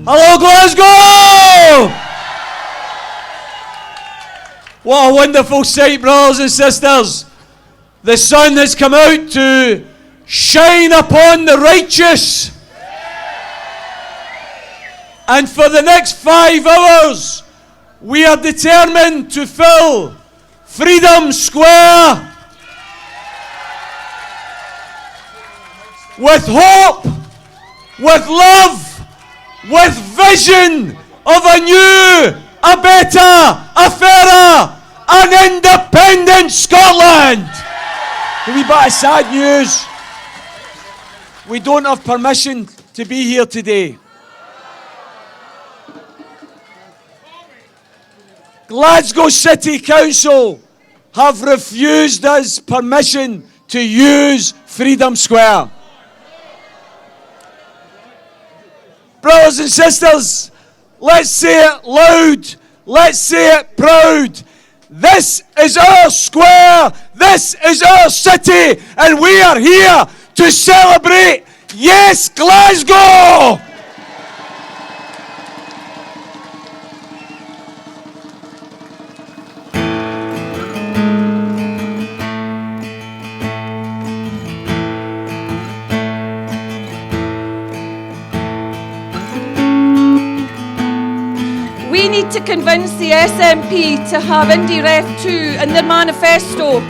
Hello, Glasgow! What a wonderful sight, brothers and sisters. The sun has come out to shine upon the righteous. And for the next 5 hours, we are determined to fill Freedom Square with hope, with love, with vision of a new, a better, a fairer, an independent Scotland. A wee bit of sad news. We don't have permission to be here today. Glasgow City Council have refused us permission to use Freedom Square. Brothers and sisters, let's say it loud, let's say it proud. This is our square, this is our city, and we are here to celebrate, yes, Glasgow! We need to convince the SNP to have Indie Ref 2 in their manifesto.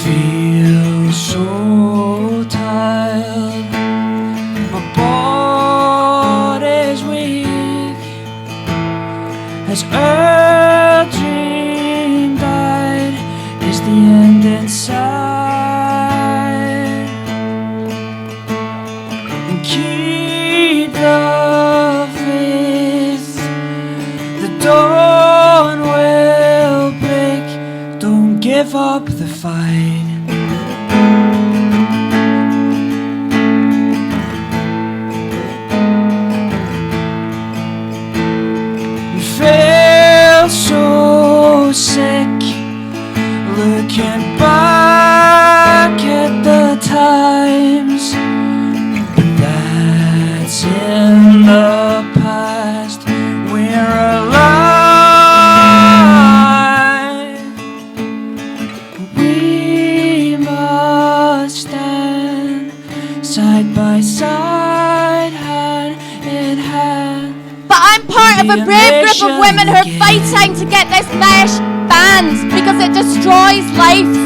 Feel so tired, my body's weak, as our dream died, is the end inside, and keep the faith, the dawn will break, don't give up the fight. So sick, looking back at the times, but that's in the past. We're alive. We must stand side by side, hand in hand. But I'm part of a brave group of women who are fighting to get this mesh banned because it destroys lives.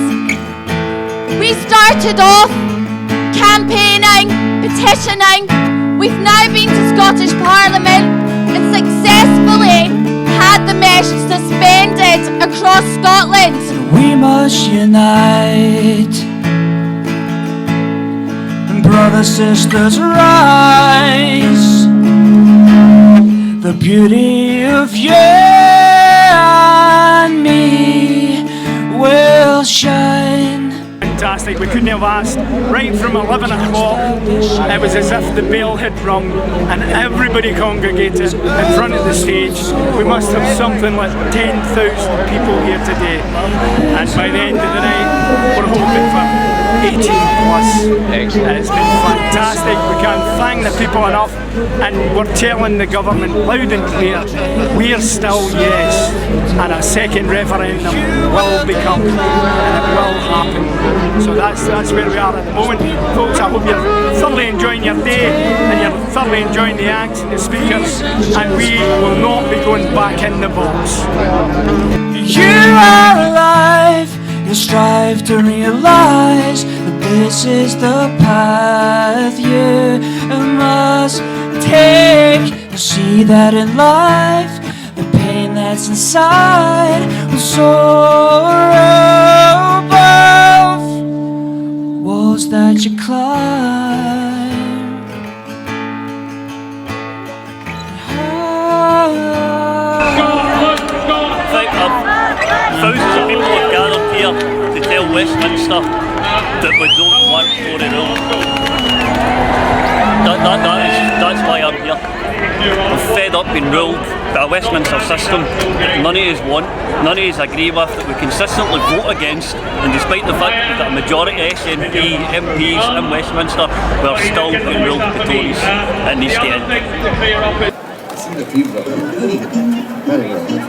We started off campaigning, petitioning. We've now been to Scottish Parliament and successfully had the mesh suspended across Scotland. We must unite, and brothers, sisters, rise. The beauty of you and me will shine. Fantastic, we couldn't have asked. Right from 11 o'clock, it was as if the bell had rung and everybody congregated in front of the stage. We must have something like 10,000 people here today. And by the end of the night, we're hoping for 18 plus. Excellent. It's been fantastic. We can't thank the people enough, and we're telling the government loud and clear, we're still yes, and a second referendum will become, and it will happen. So that's where we are at the moment. Folks, I hope you're thoroughly enjoying your day and you're thoroughly enjoying the acts and the speakers, and we will not be going back in the box. You are alive. You strive to realize that this is the path you must take. You see that in life, the pain that's inside will soar above walls that you climb. Thousands of people have gathered here to tell Westminster that we don't want Tory rule. That's why I'm here. I'm fed up being ruled by a Westminster system that none of us want, none of us agree with, that we consistently vote against, and despite the fact that we've got a majority of SNP MPs in Westminster, we're still being ruled by Tories. It needs to end.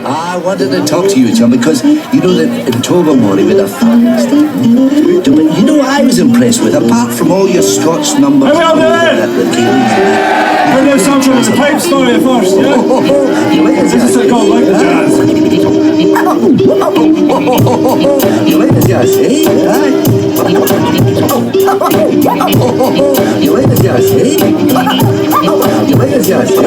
I wanted to talk to you, John, because you know that in Tobermory with a fast. You know what I was impressed with, apart from all your Scots numbers. We're going to start with the pipe story first, yeah? This is called Like the Jazz. You like the jazz, eh? You like the jazz, eh? You like the jazz, eh?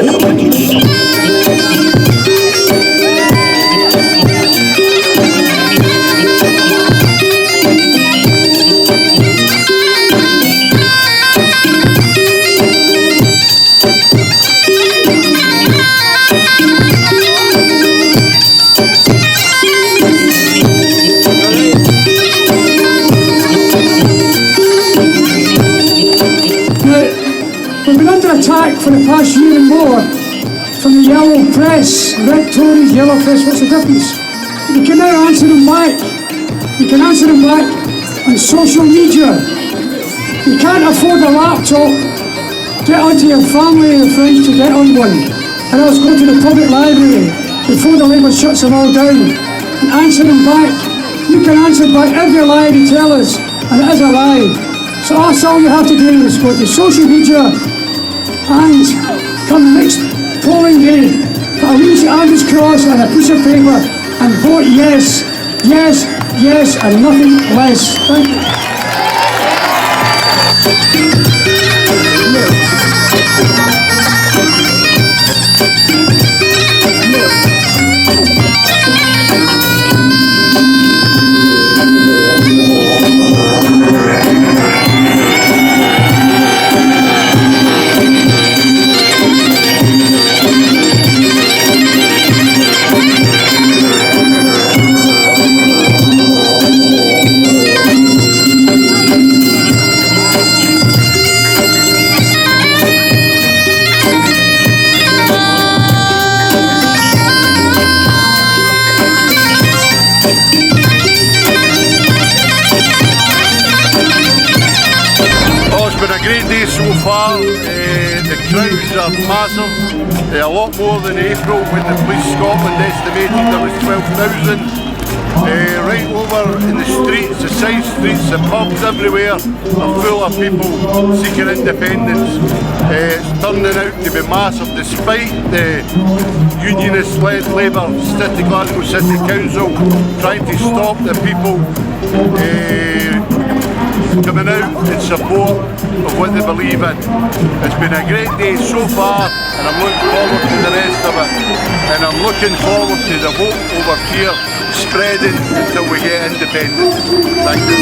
We've been under attack for the past year and more from the yellow press, red Tories, yellow press, what's the difference? We can now answer them back. We can answer them back on social media. You can't afford a laptop, get onto your family and friends to get on one, and else go to the public library before the Labour shuts them all down and answer them back. You can answer back every lie they tell us, and it is a lie. So that's all you have to do is go to social media and come next polling day, put a wee Angus cross and a piece of paper and vote yes, yes, yes and nothing less. Thank you. So far, the crowds are massive, a lot more than April when the Police Scotland estimated there was 12,000. Right over in the streets, the side streets, the pubs everywhere are full of people seeking independence. It's turning out to be massive despite the unionist-led Labour Glasgow City Council trying to stop the people coming out in support of what they believe in. It's been a great day so far and I'm looking forward to the rest of it, and I'm looking forward to the vote over here spreading until we get independence. Thank you.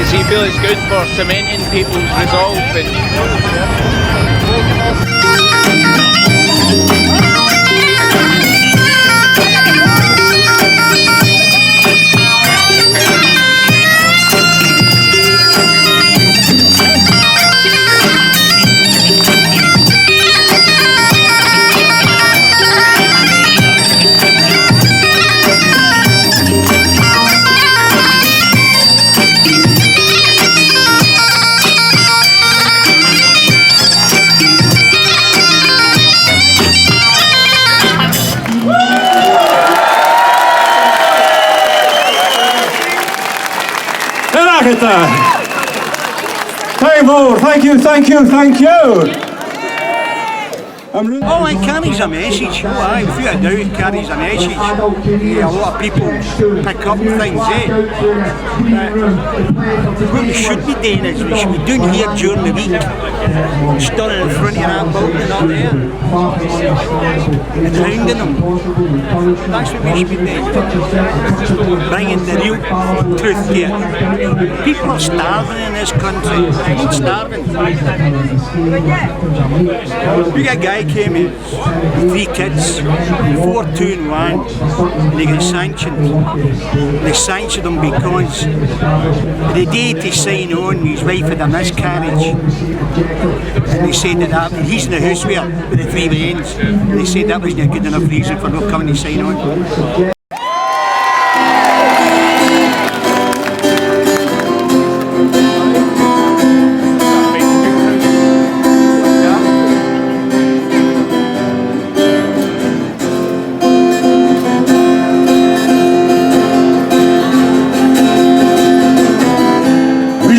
Does he feel it's good for cementing people's resolve? Time over. Thank you, thank you, thank you. Oh, it carries a message. Oh, aye, without a doubt, it carries a message. A lot of people pick up things, what we should be doing is we should be doing here during the week, standing in front of that building up there, and hounding them. That's what we should be doing. Bringing the real truth to it. People are starving in this country. They're starving. We got a guy came in with 3 kids, 4, 2 and 1, and they got sanctioned. They sanctioned him because the day to sign on, his wife had a miscarriage, and they said that he's in the house with the 3 brains, and they said that wasn't a good enough reason for not coming to sign on.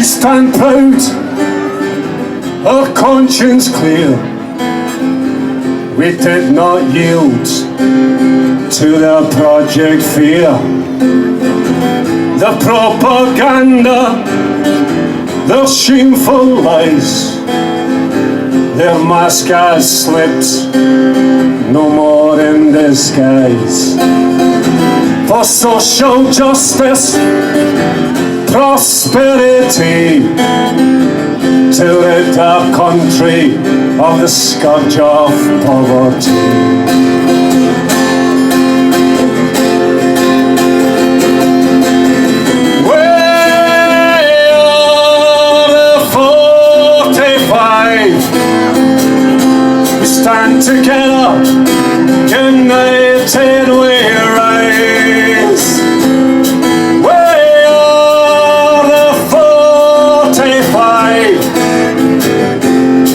Stand proud, our conscience clear. We did not yield to their project fear. The propaganda, their shameful lies, their mask has slipped, no more in disguise. For social justice, prosperity, to rid our country of the scourge of poverty. We are the 45. We stand together, united we rise.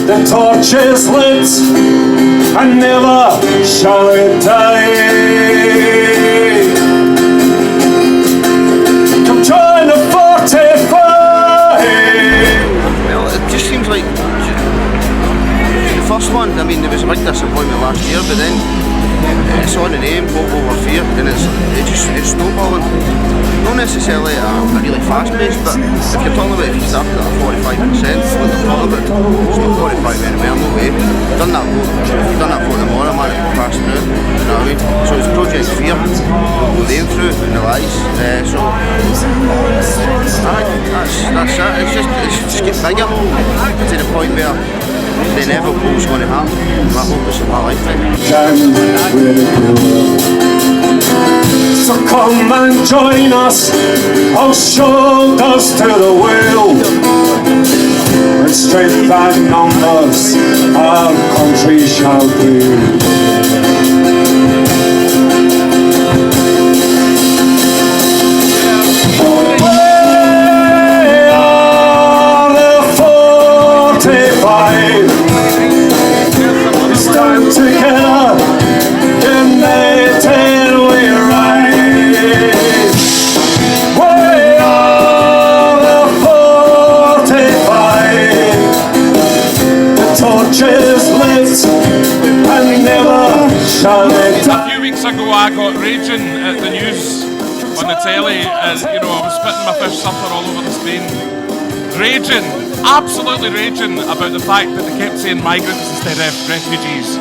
The torch is lit and never shall it die. Come join the 45. Well, it just seems like the first one, I mean, there was a big disappointment last year, but then it's on the name, Hope Over Fear, and it's snowballing. Not necessarily a really fast pace, but if you're talking about if you started at 45%, what they're talking about, it's not 45 anywhere, no way. You've done that vote tomorrow, man, it will pass through, you know what I mean? So it's Project Fear, we'll go them through in the lies, so that's it, it's just getting bigger to the point where the inevitable's going to happen. I hope it's in my lifetime. So come and join us, our shoulders to the wheel. With strength and numbers, our country shall prevail. Together, united we rise. We are the 45. The torch is lit and never shall it die. A few weeks ago I got raging at the news on the telly as, you know, I was spitting my fish supper all over the Spain. Raging, absolutely raging about the fact that they kept saying migrants instead of refugees.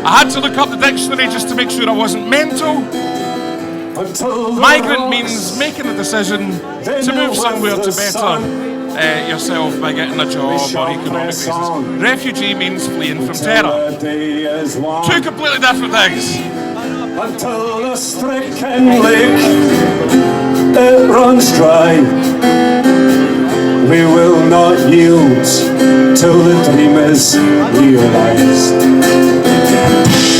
I had to look up the dictionary just to make sure I wasn't mental. Migrant means making a decision to move somewhere to better yourself by getting a job or economic basis. Refugee means fleeing from terror. 2 completely different things. Until the stricken lake it runs dry, we will not yield till the dream is realized.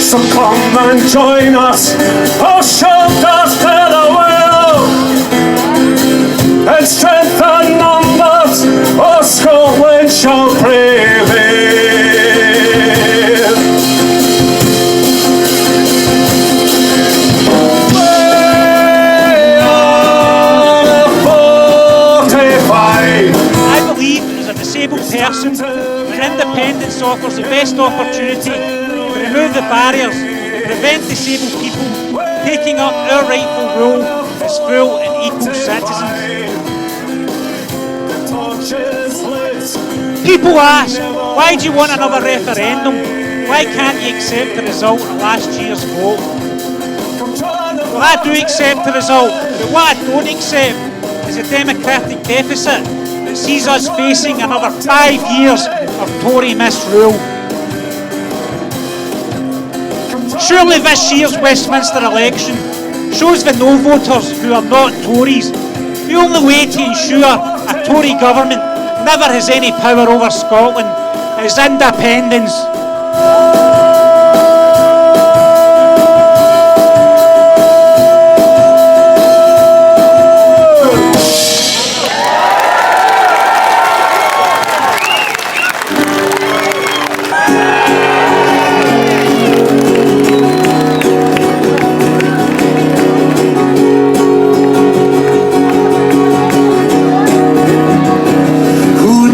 So come and join us, our shoulders to the wheel, and strength and numbers, our Scotland shall prevail. We are the 45. I believe as a disabled person, independence offers the best opportunity to remove the barriers that prevent disabled people taking up our rightful role as full and equal citizens. People ask, why do you want another referendum? Why can't you accept the result of last year's vote? Well, I do accept the result, but what I don't accept is a democratic deficit that sees us facing another 5 years of Tory misrule. Surely this year's Westminster election shows the no voters who are not Tories the only way to ensure a Tory government never has any power over Scotland is independence.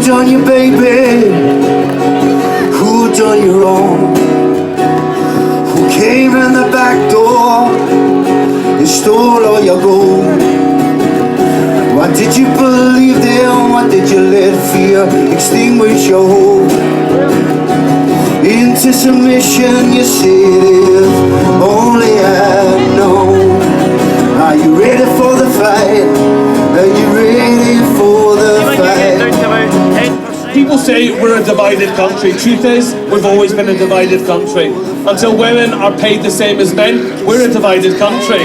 Done you, baby? Who done you wrong? Who came in the back door and stole all your gold? What did you believe in? What did you let fear extinguish your hope? Into submission you said if only I'd known. Are you ready for the fight? Are you ready for the fight? People say we're a divided country. Truth is, we've always been a divided country. Until women are paid the same as men, we're a divided country.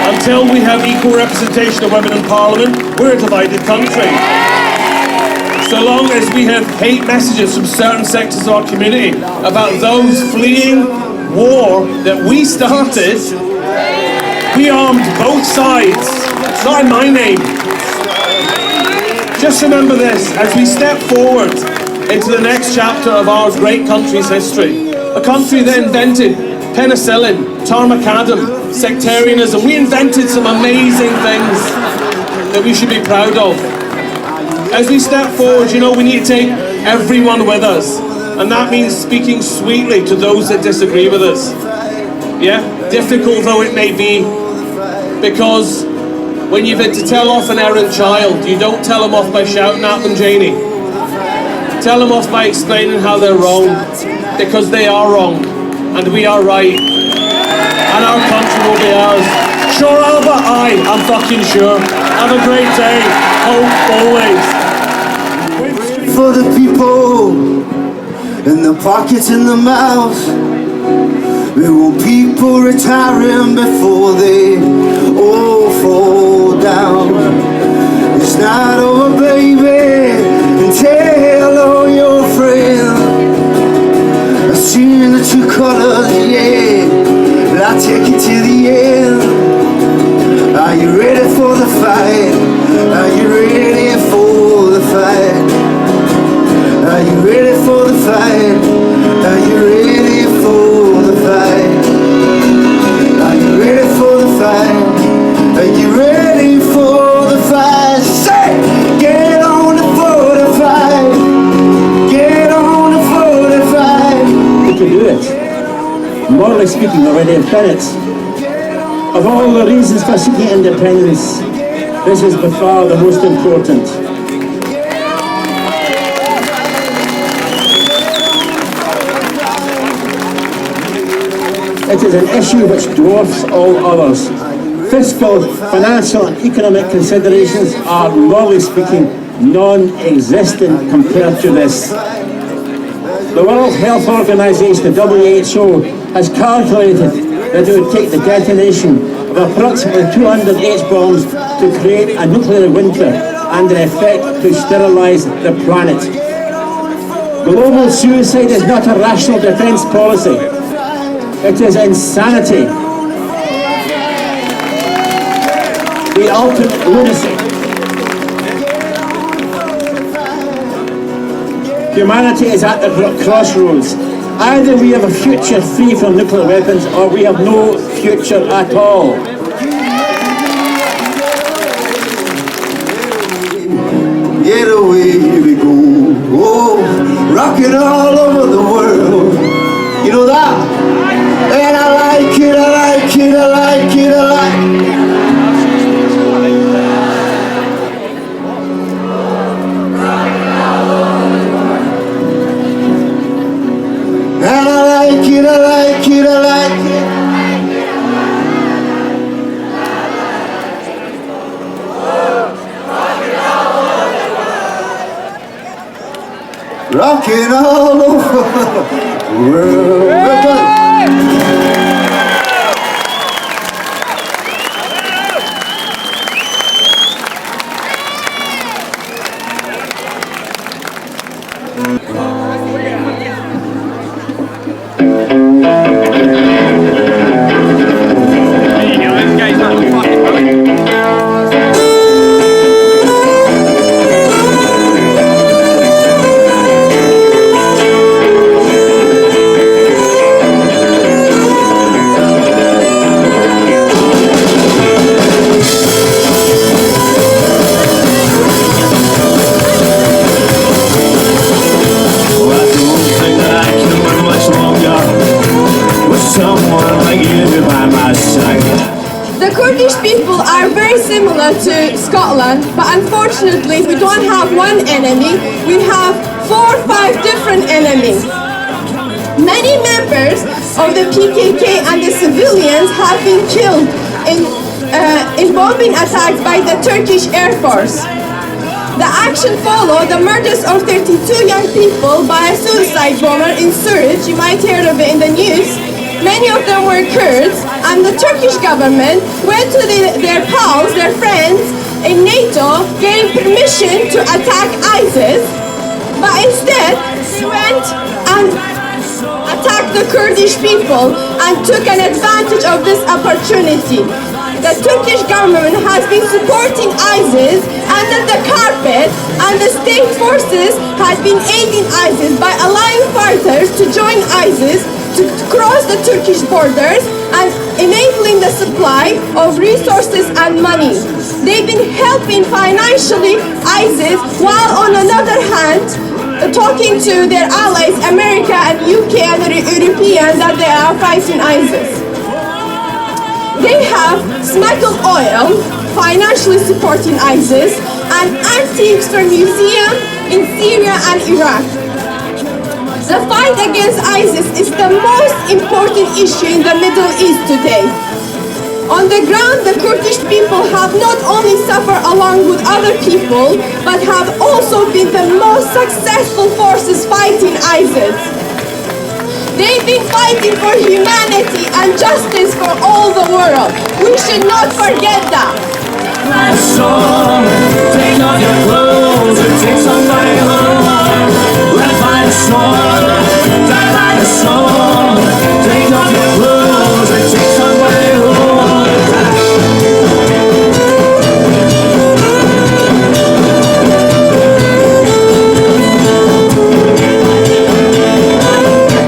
Until we have equal representation of women in Parliament, we're a divided country. So long as we have hate messages from certain sectors of our community about those fleeing war that we started, we armed both sides. It's not in my name. Just remember this, as we step forward into the next chapter of our great country's history, a country that invented penicillin, tarmacadam, sectarianism. We invented some amazing things that we should be proud of. As we step forward, you know, we need to take everyone with us, and that means speaking sweetly to those that disagree with us. Yeah, difficult though it may be, because when you've had to tell off an errant child, you don't tell them off by shouting at them, Janie. Tell them off by explaining how they're wrong, because they are wrong, and we are right, and our country will be ours. Sure, Albert, I'm fucking sure. Have a great day. Hope always. For the people, in the pockets and the mouths, we want people retiring before they all fall down. It's not over, baby, and tell all your friends. I've seen the two colors, yeah, but I'll take it to the end. Are you ready for the fight? Are you ready for the fight? Are you ready for the fight? Are you ready for the fight? Are you ready for the fight? Are you ready for the fight? Say, get on the 45. Get on the 45. We can do it. Morally speaking, already in minutes. Of all the reasons for seeking independence, this is by far the most important. It is an issue which dwarfs all others. Fiscal, financial and economic considerations are, morally speaking, non-existent compared to this. The World Health Organization, the WHO, has calculated that it would take the detonation of approximately 200 H-bombs to create a nuclear winter and in effect to sterilize the planet. Global suicide is not a rational defense policy. It is insanity. The ultimate lunacy. Humanity is at the crossroads. Either we have a future free from nuclear weapons or we have no future at all. Get away, here we go. Oh, rocking all over the world. You know that? And I like it, I like it, I like it, I like it. And I like it, I like it, I like it. Rocking all over the world. The Kurdish people are very similar to Scotland, but unfortunately we don't have one enemy, we have 4 or 5 different enemies. Many members of the PKK and the civilians have been killed in bombing attacks by the Turkish Air Force. The action followed the murders of 32 young people by a suicide bomber in Suruc. You might hear of it in the news. Many of them were Kurds, and the Turkish government went to their pals, their friends in NATO, getting permission to attack ISIS, but instead they went and attacked the Kurdish people and took an advantage of this opportunity. The Turkish government has been supporting ISIS under the carpet, and the state forces has been aiding ISIS by allowing fighters to join ISIS to cross the Turkish borders and enabling the supply of resources and money. They've been helping financially ISIS, while on another hand talking to their allies America and UK and the Europeans that they are fighting ISIS. They have smuggled oil, financially supporting ISIS, and antiques from museums in Syria and Iraq. The fight against ISIS is the most important issue in the Middle East today. On the ground, the Kurdish people have not only suffered along with other people, but have also been the most successful forces fighting ISIS. They've been fighting for humanity and justice for all the world. We should not forget that. My soul, take off your clothes and take somebody home. Let's find a soul, die by the soul. Take off your clothes and take somebody home.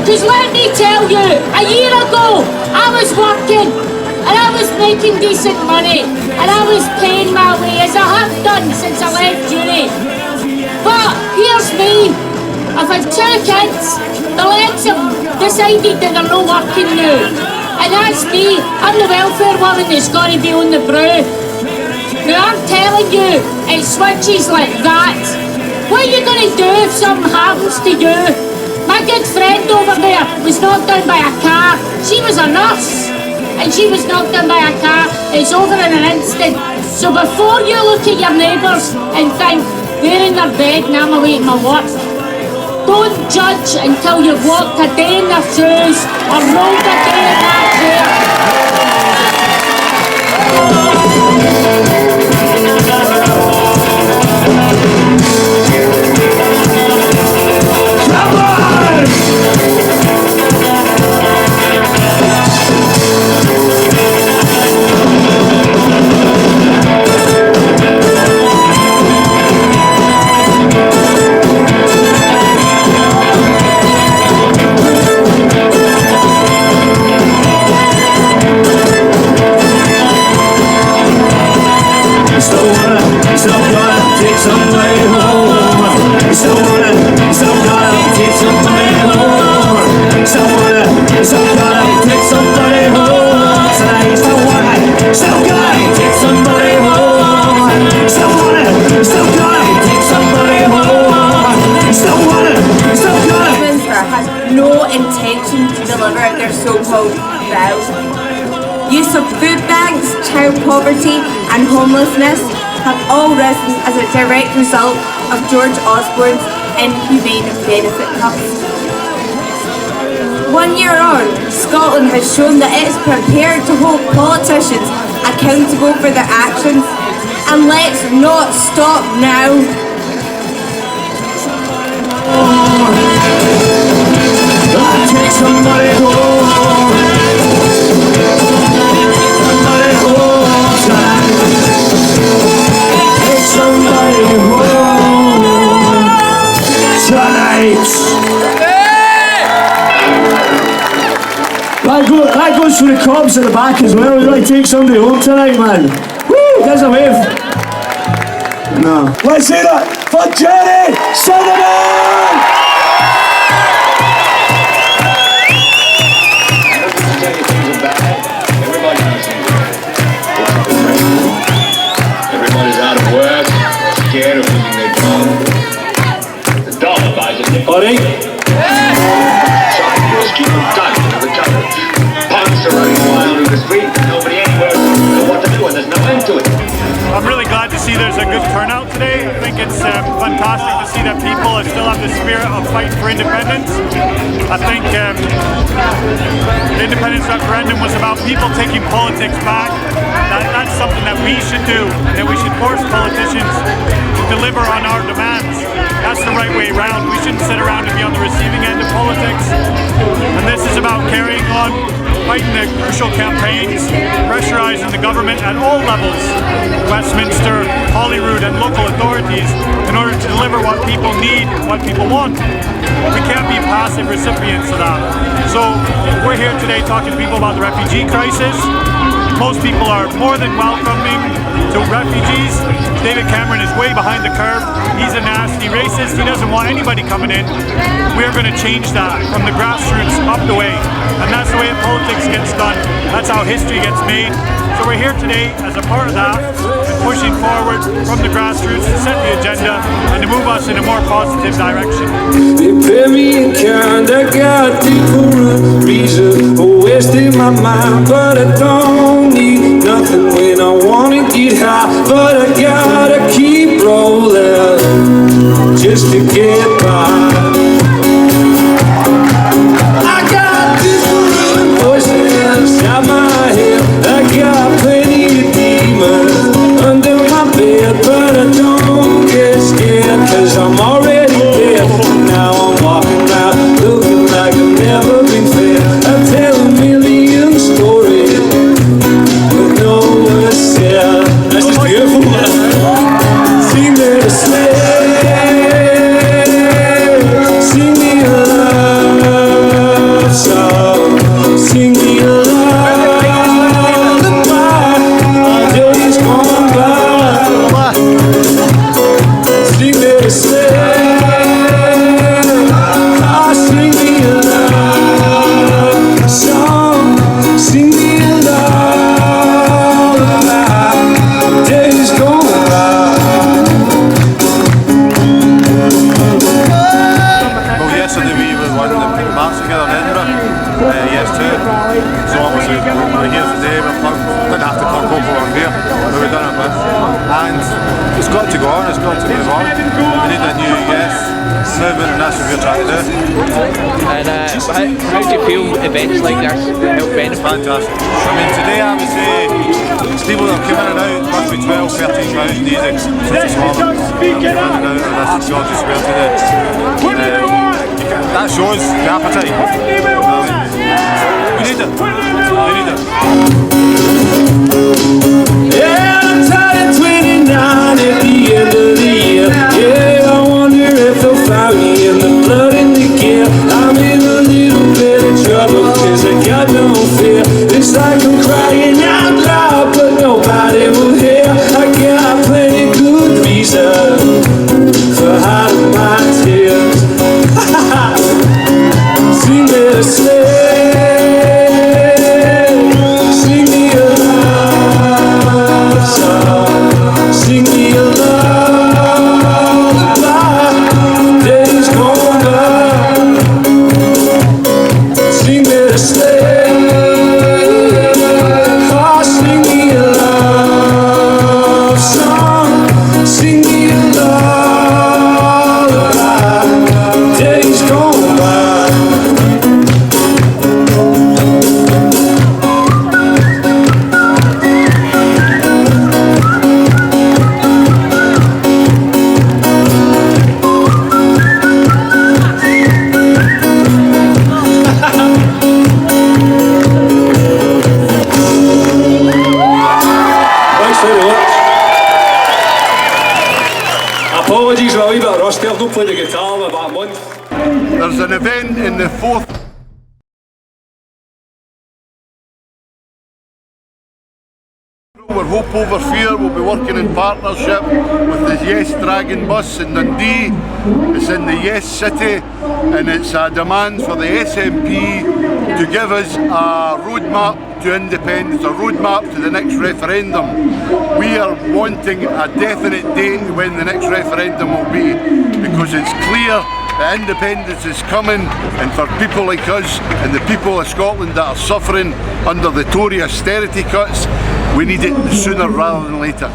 Cause let me tell you, a year ago I was working and I was making decent money and I was paying my way as I have done since I left uni. But here's me, I've had 2 kids, the legs have decided that they're not working now. And that's me, I'm the welfare woman that's got to be on the brew. Now I'm telling you, it switches like that. What are you going to do if something happens to you? My good friend over there was knocked down by a car. She was a nurse and she was knocked down by a car. It's over in an instant. So before you look at your neighbours and think they're in their bed and I'm away at my work, don't judge until you've walked a day in their shoes or rolled a day in that chair. Food banks, child poverty and homelessness have all risen as a direct result of George Osborne's inhumane benefit cuts. 1 year on, Scotland has shown that it's prepared to hold politicians accountable for their actions, and let's not stop now. Take somebody home. Somebody home tonight. Take somebody home tonight. That goes for the cops at the back as well. We really take somebody home tonight, man. Woo! There's a wave. No. Let's hear it for Jenny Cinnamon! Everybody's out of work, scared of losing their job. The dollar buys a nickel. Sidewalks keep them tight to the cover. Punks are running wild in the street. Nobody anywhere knows what to do, and there's no end to it. I'm really glad to see there's a good turnout today. I think it's fantastic to see that people still have the spirit of fighting for independence. I think the independence referendum was about people taking politics back. That's something that we should do, that we should force politicians to deliver on our demands. That's the right way around. We shouldn't sit around and be on the receiving end of politics. And this is about carrying on, fighting the crucial campaigns, pressurizing the government at all levels, Westminster, Holyrood and local authorities, in order to deliver what people need, what people want. We can't be passive recipients of that. So we're here today talking to people about the refugee crisis. Most people are more than welcoming to refugees. David Cameron is way behind the curve. He's a nasty racist. He doesn't want anybody coming in. We're going to change that from the grassroots up the way. And that's the way politics gets done. That's how history gets made. So we're here today as a part of that, pushing forward from the grassroots to set the agenda and to move us in a more positive direction. They pay me in kind, I got people reason for wasting my mind, but I don't need nothing when I wanna get high, but I gotta keep rolling just to get by. I got different voices inside my head, I got plenty of demons under my bed, but I don't get scared, cause I'm already dead. Now I'm walking around looking like I've never been fed. I tell a million stories with no words said. That's just beautiful. Sing me a sing me a love song, sing me a lullaby. Our days gone by. Sing me a sing me a love song, sing me a lullaby. Days gone by. Well, yesterday we won the march together in Edinburgh. Yes, too. So obviously we're here today. We didn't have to plug over here, but we've done it with. And it's got to go on. It's got to move on. We need a new yes movement, and that's what we're trying to do. And how do you feel events like this help benefit? Fantastic. I mean, today I would say people that come in and out must be 12,000-13,000 easy since it's warm. In and out of this George's Square today. That shows the appetite. We need it. We need it. Yeah, I'm tired of 29 at the end of the year. Yeah, I wonder if they'll find me in the blood in the gear. I'm in a little bit of trouble, cause I got no fear. It's like I'm crying out loud, but nobody will hear. I got plenty good reason for hiding my tears. Sing me a sing me a love. very much. Apologies for a wee bit of rusty, I've not played the guitar in about a month. There's an event in the 4th where Hope Over Fear will be working in partnership with the Yes Dragon bus in Dundee. It's in the Yes City, and it's a demand for the SNP to give us a roadmap to independence, a roadmap to the next referendum. We are wanting a definite date when the next referendum will be, because it's clear that independence is coming, and for people like us and the people of Scotland that are suffering under the Tory austerity cuts, we need it sooner rather than later.